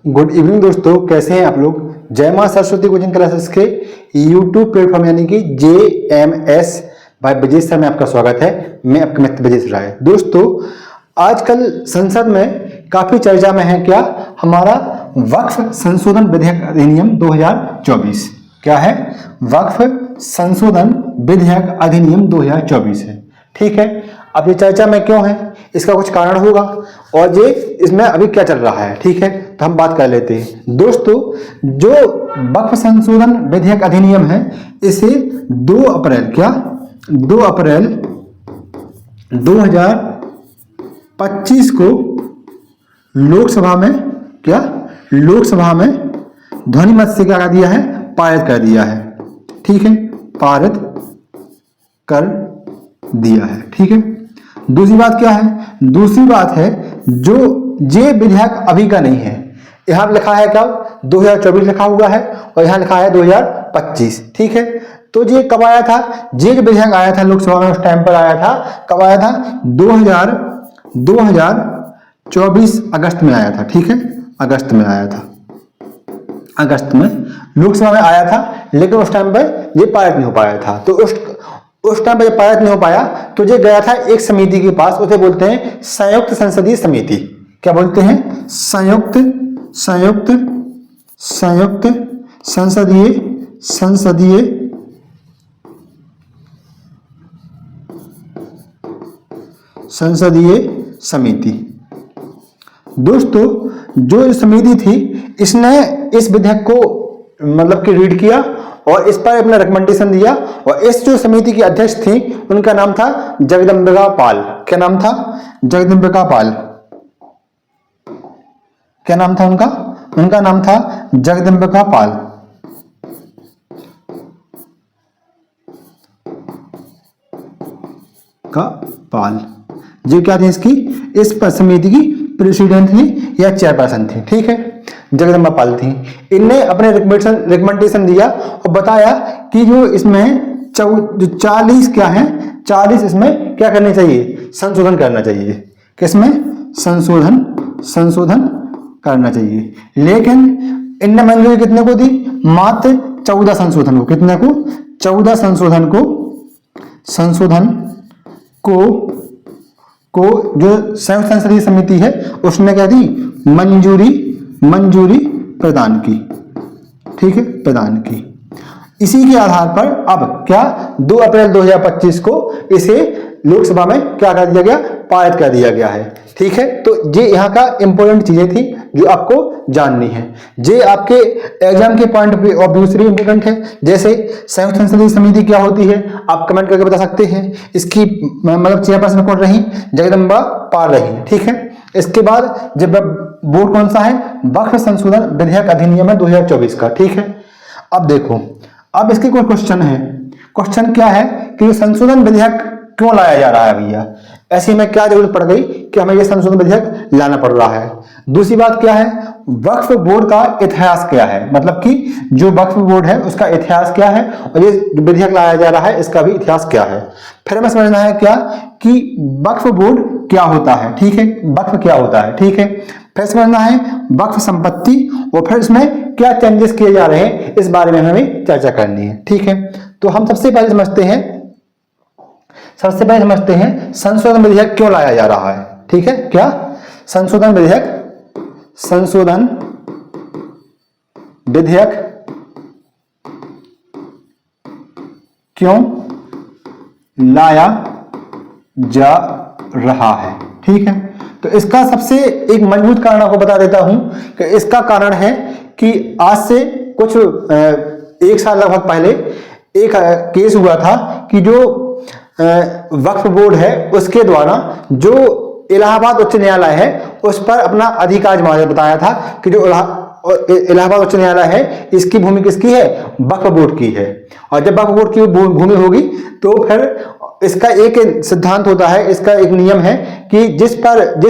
Good evening दोस्तों, कैसे हैं आप लोग। जय मां सरस्वती कोचिंग क्लासेस के यूट्यूब प्लेटफॉर्म यानी कि JMS बाय ब्रजेश सर में आपका स्वागत है। मैं आपका मित्र ब्रजेश राय। दोस्तों, आजकल संसद में काफी चर्चा में है क्या, हमारा वक्फ संशोधन विधेयक अधिनियम 2024। क्या है? वक्फ संशोधन विधेयक अधिनियम 2024 है। ठीक है, अब ये चर्चा में क्यों है, इसका कुछ कारण होगा और ये इसमें अभी क्या चल रहा है। ठीक है, तो हम बात कर लेते हैं। दोस्तों, जो वक्फ संशोधन विधेयक अधिनियम है, इसे 2 अप्रैल 2025 को लोकसभा में ध्वनिमत से क्या कर दिया है, पारित कर दिया है। ठीक है, पारित कर दिया है। ठीक है, दूसरी बात क्या है, दूसरी बात है जो ये विधेयक अभी का नहीं है। यहां लिखा है क्या, 2024 लिखा हुआ है और यहां लिखा है 2025। ठीक है, तो ये कब आया था, ये जो विधेयक आया था लोकसभा में उस टाइम पर आया था, कब आया था, 2024 अगस्त में आया था। ठीक है, अगस्त में आया था, अगस्त में लोकसभा में आया था, लेकिन उस टाइम पर ये पारित नहीं हो पाया था। तो उस टाइम पर पारित नहीं हो पाया तो ये गया था एक समिति के पास, उसे बोलते हैं संयुक्त संसदीय समिति। क्या बोलते हैं? संयुक्त संसदीय समिति। दोस्तों, जो समिति थी, इसने इस विधेयक को मतलब कि रीड किया और इस पर अपना रिकमेंडेशन दिया। और इस जो समिति की अध्यक्ष थी, उनका नाम था जगदंबिका पाल। क्या नाम था? जगदंबिका पाल। क्या नाम था उनका? उनका नाम था जगदंबिका पाल। जो क्या थी इसकी, इस समिति की प्रेसिडेंट थी या चेयरपर्सन थी। ठीक है, जगदम्बा पाल थी। इनने अपने रिकमेंडेशन दिया और बताया कि जो इसमें 40 क्या है, 40 इसमें क्या करना चाहिए, संशोधन करना चाहिए। किसमें? संशोधन करना चाहिए। लेकिन इनने मंजूरी कितने को दी? मात्र 14 संशोधन को। कितने को? 14 संशोधन को जो संयुक्त संसदीय समिति है उसने क्या दी, मंजूरी प्रदान की। ठीक है, प्रदान की। इसी के आधार पर अब क्या, 2 अप्रैल 2025 को इसे लोकसभा में क्या कर दिया गया, पारित कर दिया गया है। ठीक है, तो ये यहाँ का इंपॉर्टेंट चीजें थी जो आपको जाननी है। ये आपके एग्जाम के पॉइंट ऑफ व्यू से इंपॉर्टेंट है। जैसे संयुक्त संसदीय समिति क्या होती है, आप कमेंट करके बता सकते हैं। इसकी मतलब चेयरपर्सन कौन रही? जगदम्बा पाल रही। ठीक है, इसके बाद जब बोर्ड कौन सा है, वक्फ संशोधन विधेयक अधिनियम है 2024 का। ठीक है, अब देखो, अब इसके कोई क्वेश्चन है। क्वेश्चन क्या है कि संशोधन विधेयक क्यों लाया जा रहा है भैया, ऐसे में क्या जरूरत पड़ गई कि हमें यह संशोधन विधेयक लाना पड़ रहा है। दूसरी बात क्या है, वक्फ बोर्ड का इतिहास क्या है, मतलब कि जो वक्फ बोर्ड है उसका इतिहास क्या है और ये विधेयक लाया जा रहा है इसका भी इतिहास क्या है। फिर हमें समझना है क्या कि वक्फ बोर्ड क्या होता है। ठीक है, वक्फ क्या होता है। ठीक है, फिर समझना है वक्फ संपत्ति और फिर इसमें क्या चेंजेस किए जा रहे हैं, इस बारे में हमें चर्चा करनी है। ठीक है, तो हम सबसे पहले समझते हैं संशोधन विधेयक क्यों लाया जा रहा है। ठीक है, क्या संशोधन विधेयक क्यों लाया जा रहा है। ठीक है, तो इसका सबसे एक मजबूत कारण आपको बता देता हूं कि इसका कारण है कि आज से कुछ 1 साल लगभग पहले एक केस हुआ था कि जो वक्फ बोर्ड है उसके द्वारा जो इलाहाबाद उच्च न्यायालय है उस पर अपना अधिकार जमाने बताया था कि जो इलाहाबाद उच्च न्यायालय है इसकी भूमि किसकी है, वक्फ बोर्ड की है। और जब वक्फ बोर्ड की भूमि होगी तो फिर इसका एक सिद्धांत होता है, इसका एक नियम है कि जिस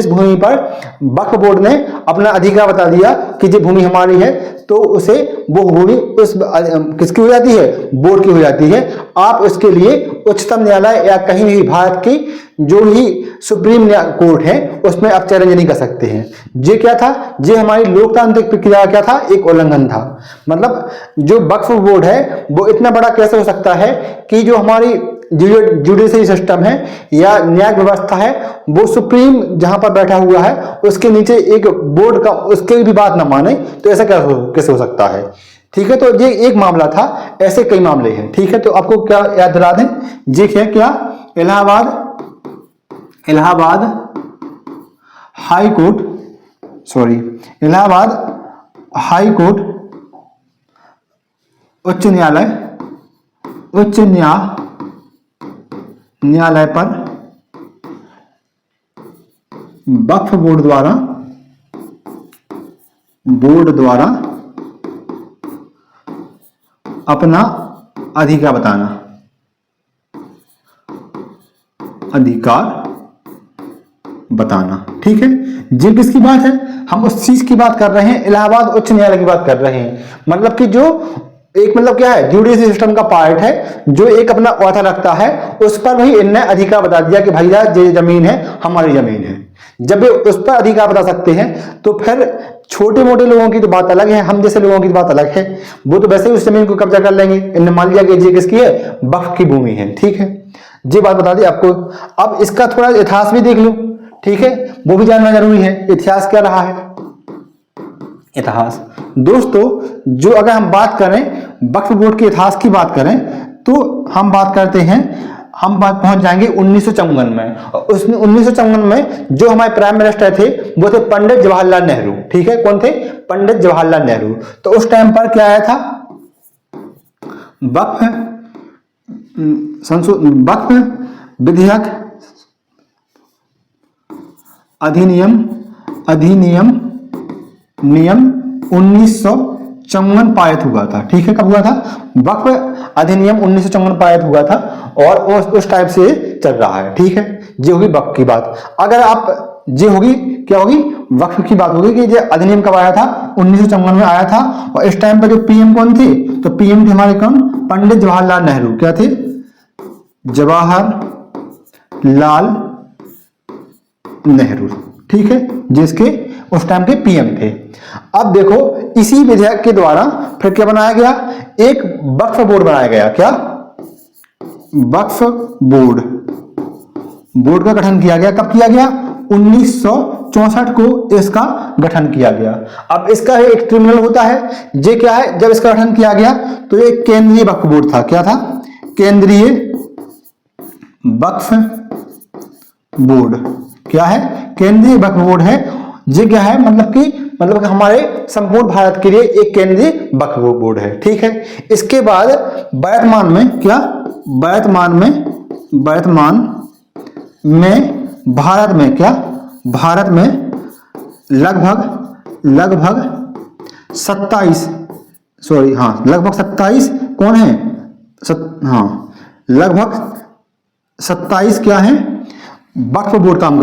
भूमि पर वक्फ बोर्ड ने अपना अधिकार बता दिया कि ये भूमि हमारी है, तो उसे वो भूमि उस किसकी हो जाती है, बोर्ड की हो जाती है। आप उसके लिए उच्चतम न्यायालय या कहीं भी भारत की जो भी सुप्रीम कोर्ट है उसमें आप चैलेंज नहीं कर सकते हैं। ये क्या था, ये हमारी लोकतांत्रिक प्रक्रिया का क्या था, एक उल्लंघन था। मतलब जो वक्फ बोर्ड है वो इतना बड़ा कैसे हो सकता है कि जो हमारी जुडिशरी सिस्टम है या न्याय व्यवस्था है वो सुप्रीम जहां पर बैठा हुआ है उसके नीचे एक बोर्ड का उसके भी बात ना माने, तो ऐसा कैसे हो सकता है। ठीक है, तो ये एक मामला था, ऐसे कई मामले हैं। ठीक है, तो आपको क्या याद दिला दें, ये है क्या, Allahabad high court, Allahabad high court उच्च न्यायालय पर वक्फ बोर्ड द्वारा अपना अधिकार बताना। ठीक है, ये किसकी बात है, हम उस चीज की बात कर रहे हैं, इलाहाबाद उच्च न्यायालय की बात कर रहे हैं। मतलब कि जो एक मतलब क्या है, जुडिशरी सिस्टम का पार्ट है जो एक अपना ऑथर रखता है, उस पर भी इनने अधिकार बता दिया कि भैया ये जमीन है हमारी जमीन है। जब वे उस पर अधिकार बता सकते हैं तो फिर छोटे मोटे लोगों की तो बात अलग है, हम जैसे लोगों की बात अलग है, वो तो वैसे ही उस जमीन को कब्जा कर लेंगे। इन्हें मान लिया कि ये किसकी है, वक्फ की भूमि है। ठीक है, ये बात बता दी आपको। अब इसका थोड़ा इतिहास भी देख लो, ठीक है, वो भी जानना जरूरी है। इतिहास क्या रहा है, इतिहास दोस्तों, जो अगर हम बात करें वक्फ बोर्ड के इतिहास की बात करें तो हम बात करते हैं, हम बात पहुंच जाएंगे 1954 में। और उसने 1954 में जो हमारे प्राइम मिनिस्टर थे वो थे पंडित जवाहरलाल नेहरू। ठीक है, कौन थे, पंडित जवाहरलाल नेहरू। तो उस टाइम पर क्या आया था, वक्फ विधेयक अधिनियम 1954 पारित हुआ था। ठीक है, कब हुआ था, वक्फ अधिनियम 1954 पारित हुआ था और उस टाइप से चल रहा है। ठीक है, ये होगी वक्फ की बात। अगर आप ये होगी क्या होगी, वक्फ की बात होगी कि ये अधिनियम कब आया था, 1954 में आया था। और इस टाइम पर जो पीएम कौन थे, तो पीएम थे हमारे कौन, पंडित जवाहरलाल नेहरू। क्या थे, जवाहरलाल नेहरू। ठीक है, जिसके उस टाइम के पीएम थे। अब देखो इसी विधेयक के द्वारा फिर क्या बनाया गया, एक वक्फ बोर्ड बनाया गया। क्या, वक्फ बोर्ड का गठन किया गया। कब किया गया, 1964 को इसका गठन किया गया। अब इसका एक ट्रिब्यूनल होता है, ये क्या है, जब इसका गठन किया गया तो ये केंद्रीय वक्फ बोर्ड था। क्या था, केंद्रीय वक्फ बोर्ड। क्या है, केंद्रीय वक्फ बोर्ड है। ये क्या है, मतलब कि हमारे संपूर्ण भारत के लिए एक केंद्रीय वक्फ बोर्ड है। ठीक है, इसके बाद वर्तमान में क्या, वर्तमान में भारत में क्या, भारत में लगभग 27 कौन है, लगभग 27 क्या है, वक्फ बोर्ड काम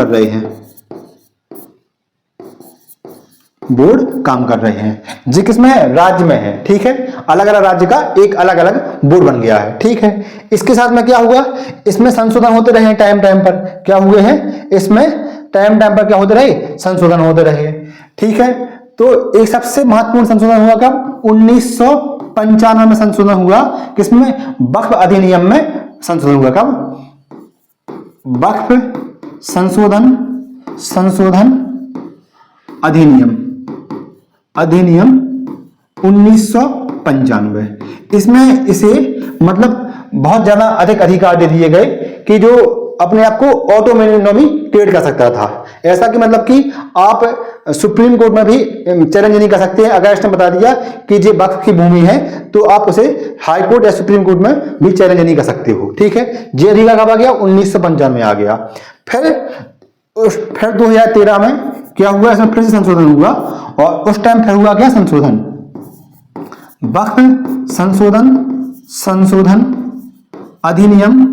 कर रहे हैं, जी किसमें है, राज्य में है। ठीक है, अलग अलग राज्य का एक अलग अलग बोर्ड बन गया है। ठीक है, इसके साथ में क्या हुआ, इसमें संशोधन होते रहे टाइम पर। क्या हुए हैं, इसमें टाइम पर क्या होते रहे, संशोधन होते रहे। ठीक है, तो एक सबसे महत्वपूर्ण संशोधन हुआ कब, 1995 में संशोधन हुआ। किसमें, वक्फ अधिनियम में संशोधन हुआ। कब, वक्फ संशोधन अधिनियम 1995। इसमें इसे मतलब बहुत ज्यादा अधिक अधिकार दे दिए गए कि जो अपने आप को ऑटोनॉमी क्रिएट कर सकता था। ऐसा कि मतलब कि आप सुप्रीम कोर्ट में भी चैलेंज नहीं कर सकते हैं। अगर इसने बता दिया कि ये वक्फ की भूमि है तो आप उसे हाई कोर्ट या सुप्रीम कोर्ट में भी चैलेंज नहीं कर सकते हो। ठीक है, ये अधिकार कब आ गया, 1995 में आ गया। फिर 2013 में क्या हुआ, इसमें फिर से संशोधन हुआ और उस टाइम फिर हुआ क्या, संशोधन, वक्फ संशोधन अधिनियम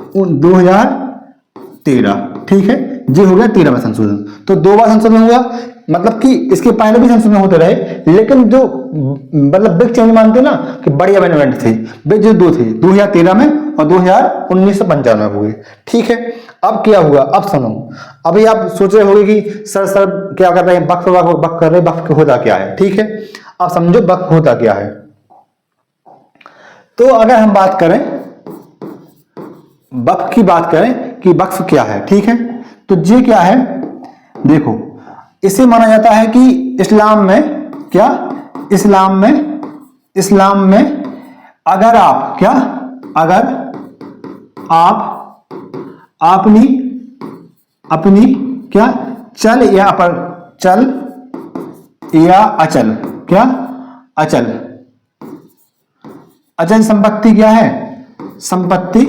2013। ठीक है, ये हो गया 13 में संशोधन। तो 2 बार संशोधन हुआ, मतलब कि इसके पहले भी संशोधन होते रहे, लेकिन जो मतलब बिग चेंज मानते ना कि बड़ी अमेंडमेंट थे, वे जो 2 थे 2013 में और 1995 में हुए। ठीक है, अब क्या हुआ, अब सुनो। अभी आप सोच रहे होंगे कि सर क्या कर रहे हैं, वक्फ वक्फ कर रहे हैं, वक्फ होता क्या है। ठीक है, अब समझो वक्फ होता क्या है। तो अगर हम बात करें वक्फ की, बात करें कि वक्फ क्या है, ठीक है, तो ये क्या है, देखो इसे माना जाता है कि इस्लाम में क्या, इस्लाम में अगर आप क्या, अगर आप अपनी क्या चल या अचल क्या, अचल संपत्ति क्या है, संपत्ति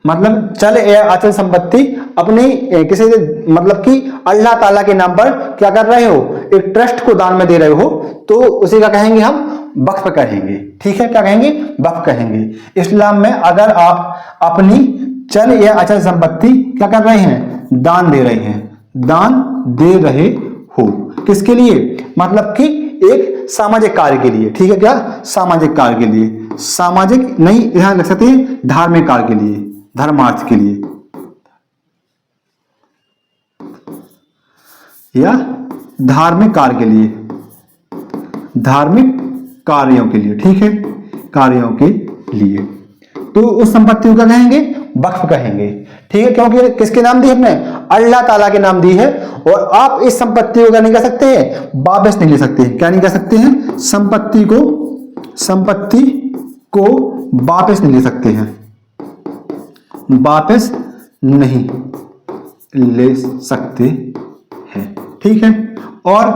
मतलब चल या अचल संपत्ति अपनी किसी मतलब कि अल्लाह ताला के नाम पर क्या कर रहे हो, एक ट्रस्ट को दान में दे रहे हो, तो उसी का कहेंगे हम वक्फ कहेंगे। ठीक है, क्या कहेंगे, वक्फ कहेंगे। इस्लाम में अगर आप अपनी चल या अचल संपत्ति क्या कर रहे हैं, दान दे रहे हो, किसके लिए, मतलब कि एक सामाजिक कार्य के लिए। ठीक है, क्या सामाजिक कार्य के लिए, सामाजिक नहीं यहां लिख सकते हैं, धार्मिक कार्य के लिए, धर्मार्थ के लिए या धार्मिक कार्य के लिए, धार्मिक कार्यों के लिए। ठीक है, कार्यों के लिए, तो उस संपत्ति को क्या कहेंगे, वक्फ कहेंगे। ठीक है, क्योंकि किसके नाम दी हमने, अल्लाह ताला के नाम दी है, और आप इस संपत्ति को क्या नहीं कर सकते हैं, वापस नहीं ले सकते हैं। क्या नहीं कर सकते हैं, संपत्ति को वापस नहीं ले सकते हैं, वापस नहीं ले सकते हैं। ठीक है, और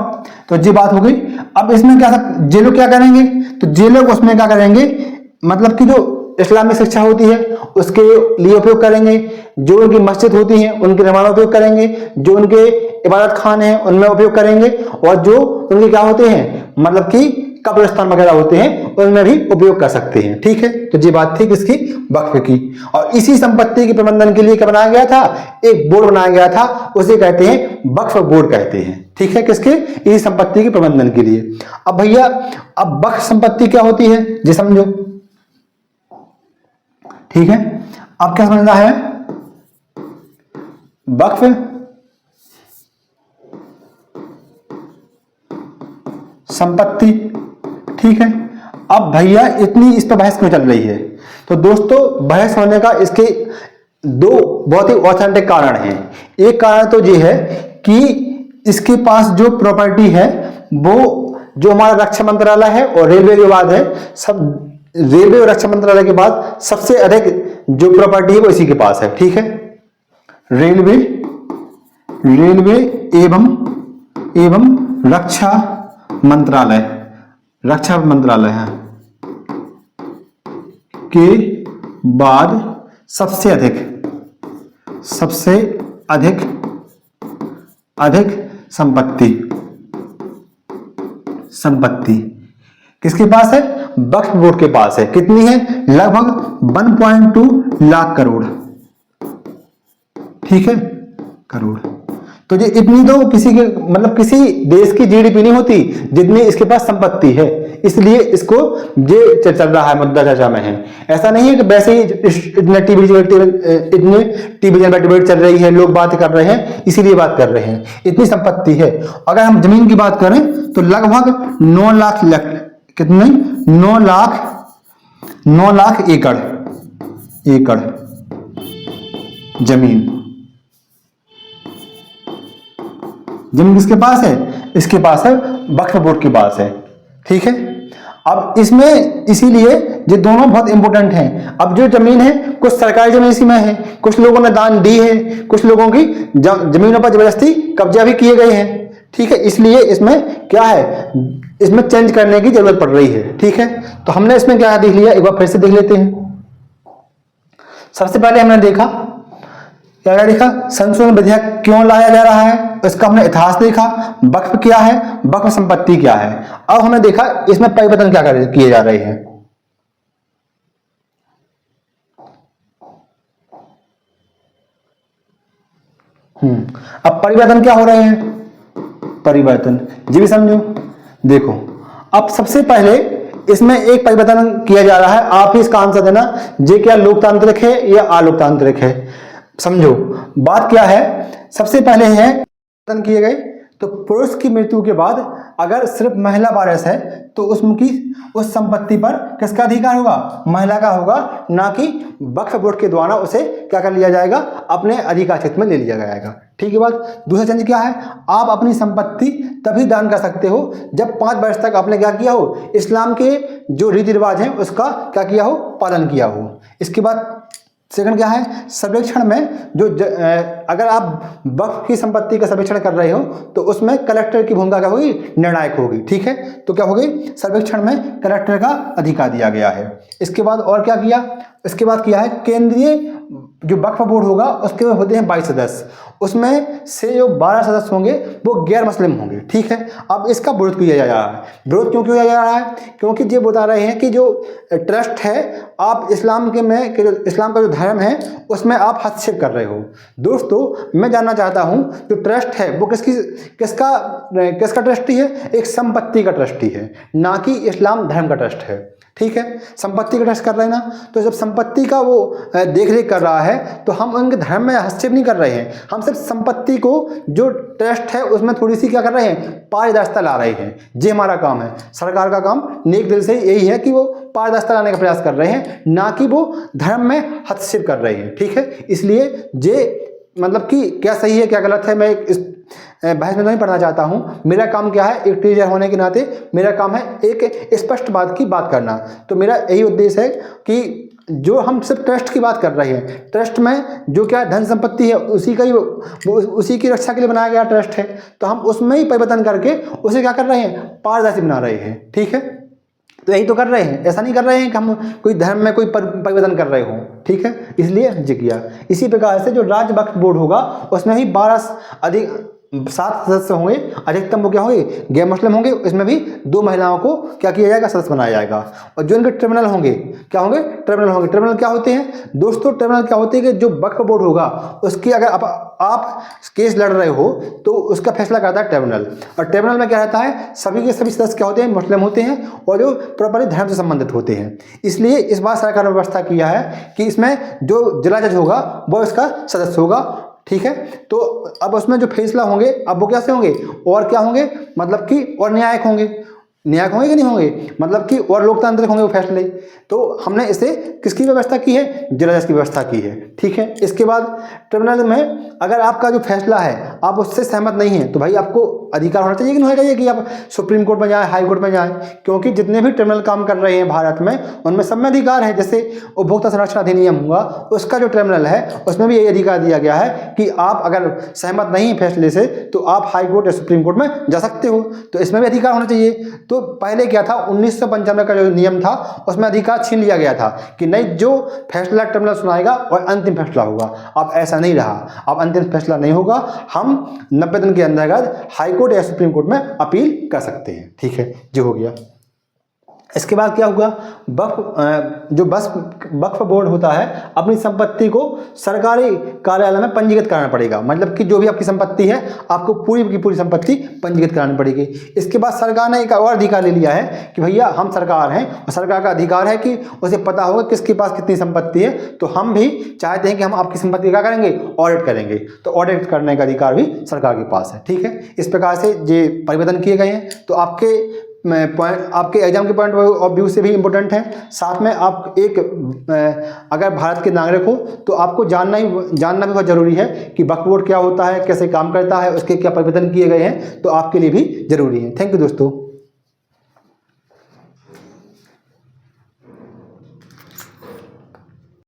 तो ये बात हो गई। अब इसमें क्या, जे लोग क्या करेंगे, तो जे लोग उसमें क्या करेंगे, मतलब कि जो इस्लामिक शिक्षा होती है उसके लिए उपयोग करेंगे, जो उनकी मस्जिद होती है उनके निर्माण में उपयोग करेंगे, जो उनके इबादत खाने हैं उनमें उपयोग करेंगे, और जो उनके क्या होते हैं, मतलब कि कब्रिस्तान वगैरह होते हैं उनमें भी उपयोग कर सकते हैं। ठीक है, तो ये बात थी किसकी, वक्फ की। और इसी संपत्ति के प्रबंधन के लिए क्या बनाया गया था, एक बोर्ड बनाया गया था, उसे कहते हैं वक्फ बोर्ड कहते हैं। ठीक है, किसके, इसी संपत्ति के प्रबंधन के लिए। अब भैया, अब वक्फ संपत्ति क्या होती है ये समझो। ठीक है, अब क्या समझना है, वक्फ संपत्ति। ठीक है, अब भैया इतनी इस पर बहस क्यों चल रही है, तो दोस्तों बहस होने का इसके 2 बहुत ही ऑथेंटिक कारण हैं। एक कारण तो ये है कि इसके पास जो प्रॉपर्टी है वो जो हमारा रक्षा मंत्रालय है और रेलवे विभाग है, सब रेलवे और रक्षा मंत्रालय के बाद सबसे अधिक जो प्रॉपर्टी है वो इसी के पास है। ठीक है, रेलवे एवं रक्षा मंत्रालय है के बाद सबसे अधिक संपत्ति किसके पास है, वक्फ बोर्ड के पास है। कितनी है, लगभग 1.2 लाख करोड़। ठीक है, करोड़। तो ये इतनी तो किसी के मतलब किसी देश की जीडीपी नहीं होती जितनी इसके पास संपत्ति है, इसलिए इसको ये चल रहा है, मुद्दा चर्चा में है। ऐसा नहीं है कि वैसे ही इतने टीवी डिबेट चल रही है, लोग बात कर रहे हैं इसीलिए बात कर रहे हैं, इतनी संपत्ति है। अगर हम जमीन की बात करें तो लगभग 9 लाख कितने, 9 लाख एकड़ जमीन किसके पास है, इसके पास है, वक्फ बोर्ड के पास है। ठीक है, अब इसमें इसीलिए ये दोनों बहुत इंपॉर्टेंट हैं। अब जो जमीन है कुछ सरकारी जमीन इसी में है, कुछ लोगों ने दान दी है, कुछ लोगों की जमीनों पर जबरदस्ती कब्जा भी किए गए हैं। ठीक है, इसलिए इसमें क्या है, इसमें चेंज करने की जरूरत पड़ रही है। ठीक है, तो हमने इसमें क्या देख लिया, एक बार फिर से देख लेते हैं। सबसे पहले हमने देखा, क्या देखा, संशोधन विधेयक क्यों लाया जा रहा है, इसका हमने इतिहास देखा, वक्फ क्या है, वक्फ संपत्ति क्या है। अब हमने देखा इसमें परिवर्तन क्या किए जा रहे हैं। अब परिवर्तन क्या हो रहे हैं, परिवर्तन जी भी समझो। देखो अब सबसे पहले इसमें एक परिवर्तन किया जा रहा है, आप ही इसका आंसर देना, ये क्या लोकतांत्रिक है या अलोकतांत्रिक है। समझो बात क्या है, सबसे पहले है परिवर्तन किए गए, तो पुरुष की मृत्यु के बाद अगर सिर्फ महिला वारिस है तो उसकी उस संपत्ति पर किसका अधिकार होगा, महिला का होगा, ना कि वक्फ बोर्ड के द्वारा उसे क्या कर लिया जाएगा, अपने अधिकार क्षेत्र में ले लिया जाएगा। ठीक है बात। दूसरा चेंज क्या है, आप अपनी संपत्ति तभी दान कर सकते हो जब 5 वर्ष तक आपने क्या किया हो, इस्लाम के जो रीति रिवाज हैं उसका क्या किया हो, पालन किया हो। इसके बाद सेकंड क्या है, सर्वेक्षण में जो अगर आप वक्फ की संपत्ति का सर्वेक्षण कर रहे हो तो उसमें कलेक्टर की भूमिका क्या होगी, निर्णायक होगी। ठीक है, तो क्या होगी, सर्वेक्षण में कलेक्टर का अधिकार दिया गया है। इसके बाद और क्या किया, इसके बाद किया है केंद्रीय जो वक्फ बोर्ड होगा उसके होते हैं 22 सदस्य, उसमें से जो 12 सदस्य होंगे वो गैर मुस्लिम होंगे। ठीक है, अब इसका विरोध किया जा रहा है। विरोध क्यों किया जा रहा है, क्योंकि ये बता रहे हैं कि जो ट्रस्ट है आप इस्लाम के में कि जो इस्लाम का जो धर्म है उसमें आप हस्तक्षेप कर रहे हो। दोस्तों मैं जानना चाहता हूँ जो ट्रस्ट है वो किसका ट्रस्टी है, एक संपत्ति का ट्रस्टी है, ना कि इस्लाम धर्म का ट्रस्ट है। ठीक है, संपत्ति का ट्रस्ट कर रहे हैं ना, तो जब संपत्ति का वो देख रेख कर रहा है तो हम उनके धर्म में हस्तक्षेप नहीं कर रहे हैं, हम सिर्फ संपत्ति को जो ट्रस्ट है उसमें थोड़ी सी क्या कर रहे हैं, पारदर्शिता ला रहे हैं। ये हमारा काम है, सरकार का काम नेक दिल से यही है कि वो पारदर्शिता लाने का प्रयास कर रहे हैं, ना कि वो धर्म में हस्तक्षेप कर रहे हैं। ठीक है, इसलिए ये मतलब कि क्या सही है क्या गलत है मैं इस बहस में नहीं पढ़ना चाहता हूँ। मेरा काम क्या है, एक टीचर होने के नाते मेरा काम है एक स्पष्ट बात की बात करना। तो मेरा यही उद्देश्य है कि जो हम सिर्फ ट्रस्ट की बात कर रहे हैं, ट्रस्ट में जो क्या धन संपत्ति है उसी का ही उसी की रक्षा के लिए बनाया गया ट्रस्ट है, तो हम उसमें ही परिवर्तन करके उसे क्या कर रहे हैं, पारदर्शी बना रहे हैं। ठीक है, तो यही तो कर रहे हैं, ऐसा नहीं कर रहे हैं कि हम कोई धर्म में कोई परिवर्तन कर रहे हो। ठीक है, इसलिए जी किया। इसी प्रकार से जो राज्य वक्फ बोर्ड होगा उसमें भी 7 सदस्य होंगे, अधिकतम वो क्या होंगे, गैर मुस्लिम होंगे, इसमें भी 2 महिलाओं को क्या किया जाएगा, सदस्य बनाया जाएगा। और जो इनके ट्रिब्यूनल होंगे क्या होंगे, ट्रिब्यूनल होंगे। ट्रिब्यूनल क्या होते हैं दोस्तों, ट्रिब्यूनल क्या होते हैं कि जो वक्फ बोर्ड होगा उसकी अगर आप केस लड़ रहे हो तो उसका फैसला करता है ट्रिब्यूनल। और ट्रिब्यूनल में क्या रहता है, सभी के सभी सदस्य क्या होते हैं, मुस्लिम होते हैं और जो प्रॉपर्ली धर्म से संबंधित होते हैं। इसलिए इस बार सरकार ने व्यवस्था किया है कि इसमें जो जिला जज होगा वो इसका सदस्य होगा। ठीक है, तो अब उसमें जो फैसला होंगे अब वो कैसे होंगे, और क्या होंगे, मतलब कि और न्यायिक होंगे, न्यायिक होंगे कि नहीं होंगे, मतलब कि और लोकतांत्रिक होंगे वो फैसले। तो हमने इसे किसकी व्यवस्था की है, जिला जज की व्यवस्था की है। ठीक है, इसके बाद ट्रिब्यूनल में अगर आपका जो फैसला है आप उससे सहमत नहीं है तो भाई आपको अधिकार होना चाहिए कि नहीं होना चाहिए कि आप सुप्रीम कोर्ट में जाएं, हाई कोर्ट में जाएं, क्योंकि जितने भी ट्रिब्यूनल काम कर रहे हैं भारत में उनमें सब में अधिकार है। जैसे उपभोक्ता संरक्षण अधिनियम हुआ उसका जो ट्रिब्यूनल है उसमें भी यही अधिकार दिया गया है कि आप अगर सहमत नहीं फैसले से तो आप हाई कोर्ट या सुप्रीम कोर्ट में जा सकते हो, तो इसमें भी अधिकार होना चाहिए। तो पहले क्या था, 1995 का जो नियम था उसमें अधिकार छीन लिया गया था कि नहीं जो फैसला ट्रिब्यूनल सुनाएगा और अंतिम फैसला होगा। अब ऐसा नहीं रहा, अब अंतिम फैसला नहीं होगा, हम 90 दिन के अंतर्गत हाई कोर्ट या सुप्रीम कोर्ट में अपील कर सकते हैं। ठीक है, जो हो गया। इसके बाद क्या होगा, वक्फ बोर्ड होता है अपनी संपत्ति को सरकारी कार्यालय में पंजीकृत कराना पड़ेगा, मतलब कि जो भी आपकी संपत्ति है आपको पूरी की पूरी संपत्ति पंजीकृत करानी पड़ेगी। इसके बाद सरकार ने एक और अधिकार ले लिया है कि भैया हम सरकार हैं और सरकार का अधिकार है कि उसे पता होगा किसके पास कितनी संपत्ति है, तो हम भी चाहते हैं कि हम आपकी संपत्ति क्या करेंगे, ऑडिट करेंगे, तो ऑडिट करने का अधिकार भी सरकार के पास है। ठीक है, इस प्रकार से ये परिवर्तन किए गए हैं। तो आपके एग्जाम के पॉइंट ऑफ व्यू से भी इम्पोर्टेंट है। साथ में आप अगर भारत के नागरिक हो तो आपको जानना भी बहुत ज़रूरी है कि वक्फ बोर्ड क्या होता है, कैसे काम करता है, उसके क्या परिवर्तन किए गए हैं, तो आपके लिए भी ज़रूरी है। थैंक यू दोस्तों।